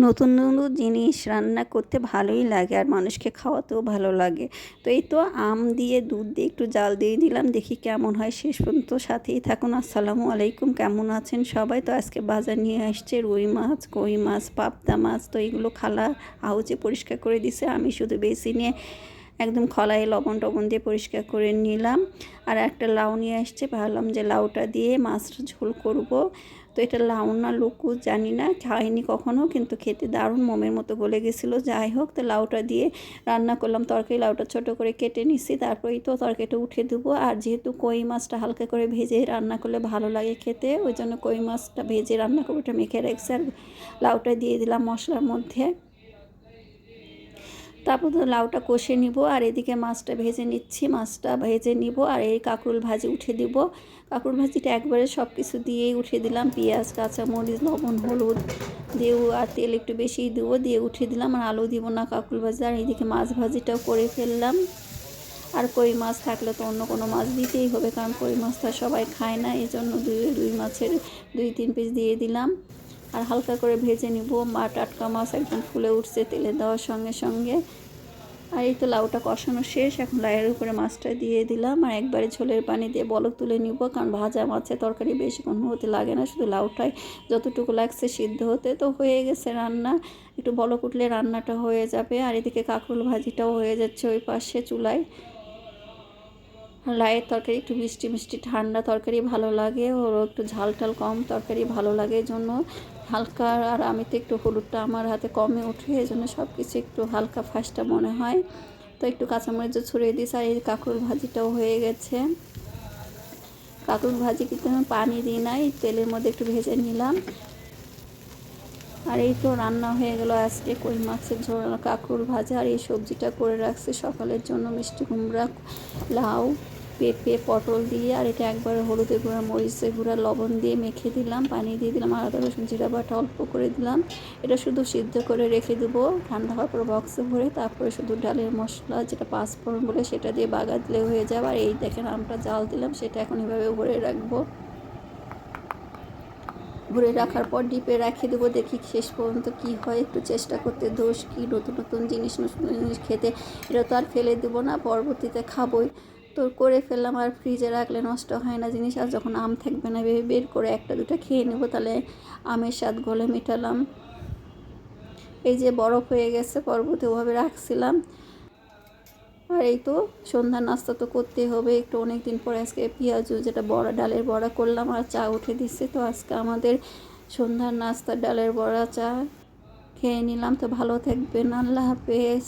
নতুন নতুন জিনিস রান্না করতে ভালোই লাগে আর মানুষকে খাওয়াতেও ভালো লাগে। তো এই তো আম দিয়ে দুধ দিয়ে একটু জাল দিয়ে দিলাম, দেখি কেমন হয়। শেষ পর্যন্ত সাথেই থাকুন। আসসালামু আলাইকুম, কেমন আছেন সবাই? তো আজকে বাজার নিয়ে আসছে রুই মাছ, কই মাছ, পাবদা মাছ। তো এইগুলো খালা হাউজে পরিষ্কার করে দিছে, আমি শুধু বেশি নিয়ে একদম খলায় লবণ টবণ দিয়ে পরিষ্কার করে নিলাম। আর একটা লাউ নিয়ে আসছে, ভাবলাম যে লাউটা দিয়ে মাছটা ঝোল করব। তো এটা লাউ না লুকু জানি না, খাইনি কখনো, কিন্তু খেতে দারুণ মোমের মতো গলে গেছিলো। যাই হোক, তো লাউটা দিয়ে রান্না করলাম তরকারি। লাউটা ছোট করে কেটে নিচ্ছি, তারপরেই তো তরকারিটা উঠে দেবো। আর যেহেতু কই মাছটা হালকা করে ভেজে রান্না করলে ভালো লাগে খেতে, ওই জন্য কই মাছটা ভেজে রান্না করবো, ওটা মেখে রেখেছি। আর লাউটা দিয়ে দিলাম মশলার মধ্যে। তারপর তো লাউটা কষে নিব, আর এদিকে মাছটা ভেজে নিচ্ছি। মাছটা ভেজে নিব আর এই কাঁকরোল ভাজি উঠে দিব। কাঁকরোল ভাজিটা একবারে সব কিছু দিয়েই উঠে দিলাম, পেঁয়াজ, কাঁচামরিচ, লবণ, হলুদ দিয়েও, আর তেল একটু বেশিই দেবো, দিয়ে উঠে দিলাম। আর আলু দিব না কাঁকরোল ভাজি। আর এইদিকে মাছ ভাজিটাও করে ফেললাম। আর কই মাছ থাকলে তো অন্য কোনো মাছ দিতেই হবে, কারণ কই মাছটা সবাই খায় না, এই জন্য রুই মাছের 2-3 পিস দিয়ে দিলাম। আর হালকা করে ভেজে নিব। টাটকা মাছ একদম ফুলে উঠছে তেলে দেওয়ার সঙ্গে সঙ্গে। আর এই তো লাউটা কষানো শেষ, এখন লাউয়ের উপরে মাছটা দিয়ে দিলাম। আর একবারে ঝোলের পানি দিয়ে বলক তুলে নিব, কারণ ভাজা মাছের তরকারি বেশিক্ষণ হতে লাগে না, শুধু লাউটাই যতটুকু লাগছে সিদ্ধ হতে। তো হয়ে গেছে রান্না, একটু বলক উঠলে রান্নাটা হয়ে যাবে। আর এদিকে কাঁকরোল ভাজিটাও হয়ে যাচ্ছে ওই পাশে চুলায়। লাউয়ের তরকারি একটু মিষ্টি মিষ্টি ঠান্ডা তরকারি ভালো লাগে, ওর একটু ঝাল টাল কম তরকারি ভালো লাগে, এই জন্য হালকা। আর আমি তো একটু হলুদটা আমার হাতে কমে ওঠে, এই জন্য সব কিছু একটু হালকা ফাস্টা মনে হয়। তো একটু কাঁচামরিচও ছড়িয়ে দিয়েছি। আর এই কাঁকরোল ভাজিটাও হয়ে গেছে। কাঁকরোল ভাজি কিন্তু আমি পানি দিই নাই, তেলের মধ্যে একটু ভেজে নিলাম। আর এই তো রান্না হয়ে গেল আজকে কই মাছের ঝোল, কাঁকরোল ভাজা। আর এই সবজিটা করে রাখছি সকালের জন্য, মিষ্টি কুমড়া, লাউ, পেঁপে, পটল দিয়ে। আর এটা একবার হলুদের গুঁড়া, মরিচের গুঁড়া, লবণ দিয়ে মেখে দিলাম, পানি দিয়ে দিলাম, আর আদা রসুন জিরা বাটা অল্প করে দিলাম। এটা শুধু সিদ্ধ করে রেখে দেবো, ঠান্ডা হওয়ার পর বক্সে ভরে। তারপরে শুধু ডালের মশলা, যেটা পাঁচফোড়ন বলে, সেটা দিয়ে বাগা দিলে হয়ে যাবে। আর এই দেখেন আমটা জাল দিলাম, সেটা এখন এভাবে ভরে রাখবো। ভরে রাখার পর ডিপে রেখে দেবো, দেখি শেষ পর্যন্ত কি হয়। একটু চেষ্টা করতে দোষ কি, নতুন নতুন জিনিস নতুন জিনিস খেতে, এটা তো আর ফেলে দেবো না, পরবর্তীতে খাবোই। তো করে ফেললাম, আর ফ্রিজে রাখলে নষ্ট হয় না জিনিস। আর যখন আম থাকবে না, বের করে একটা দুটা খেয়ে নেবো, তাহলে আমের স্বাদ গলে মেটালাম। এই যে বরফ হয়ে গেছে, পরবর্তী ওভাবে রাখছিলাম। আর এই তো সন্ধ্যার নাস্তা তো করতে হবে একটু, অনেক দিন পরে আজকে পেঁয়াজু যেটা বড়া, ডালের বড়া করলাম, আর চা উঠে দিচ্ছে। তো আজকে আমাদের সন্ধ্যার নাস্তা ডালের বড়া, চা খেয়ে নিলাম। তো ভালো থাকবেন, আল্লাহ হাফেজ।